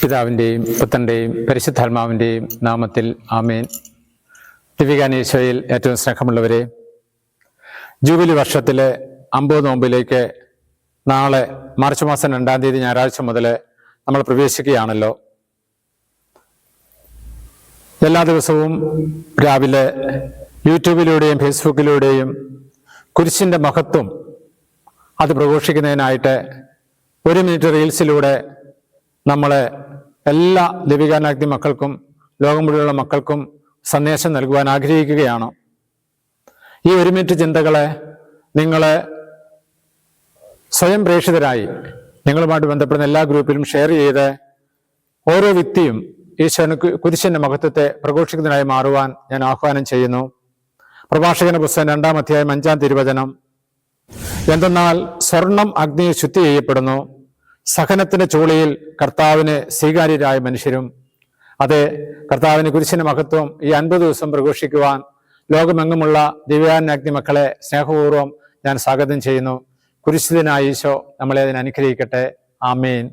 പിതാവിൻ്റെയും പുത്രൻ്റെയും പരിശുദ്ധാത്മാവിൻ്റെയും നാമത്തിൽ ആമേൻ. ദിവ്യകാനീശോയിൽ ഏറ്റവും സ്നേഹമുള്ളവരെ, ജൂബിലി വർഷത്തിലെ 50 നോമ്പിലേക്ക് നാളെ മാർച്ച് മാസം 2-ാം തീയതി ഞായറാഴ്ച മുതൽ നമ്മൾ പ്രവേശിക്കുകയാണല്ലോ. എല്ലാ ദിവസവും രാവിലെ യൂട്യൂബിലൂടെയും ഫേസ്ബുക്കിലൂടെയും കുരിശിൻ്റെ മഹത്വം അത് പ്രഘോഷിക്കുന്നതിനായിട്ട് 1 മിനിറ്റ് റീൽസിലൂടെ നമ്മളെ എല്ലാ ദിവ്യകാരുണ്യാഗ്നി മക്കൾക്കും ലോകം മുഴുവനുള്ള മക്കൾക്കും സന്ദേശം നൽകുവാൻ ആഗ്രഹിക്കുകയാണ്. ഈ 1 മിനിറ്റ് ചിന്തകളെ നിങ്ങൾ സ്വയം പ്രേക്ഷിതരായി നിങ്ങളുമായിട്ട് ബന്ധപ്പെടുന്ന എല്ലാ ഗ്രൂപ്പിലും ഷെയർ ചെയ്ത് ഓരോ വ്യക്തിയും ഈശോന് കുരിശിൻ്റെ മഹത്വത്തെ പ്രഘോഷിക്കുന്നതിനായി മാറുവാൻ ഞാൻ ആഹ്വാനം ചെയ്യുന്നു. പ്രഭാഷകന്റെ പുസ്തകം 2-ാം അധ്യായം 5-ാം തിരുവചനം: എന്തെന്നാൽ സ്വർണം അഗ്നിയിൽ ശുദ്ധി ചെയ്യപ്പെടുന്നു, സഹനത്തിന്റെ ചൂളയിൽ കർത്താവിന് സ്വീകാര്യരായ മനുഷ്യരും. അതെ, കർത്താവിന് കുരിശിന്റെ മഹത്വം ഈ 50 ദിവസം പ്രഘോഷിക്കുവാൻ ലോകമെങ്ങുമുള്ള ദിവ്യകാരുണ്യാഗ്നി മക്കളെ സ്നേഹപൂർവ്വം ഞാൻ സ്വാഗതം ചെയ്യുന്നു. കുരിശിതനായ ഈശോ നമ്മളെ അതിന് അനുഗ്രഹിക്കട്ടെ. ആമേൻ.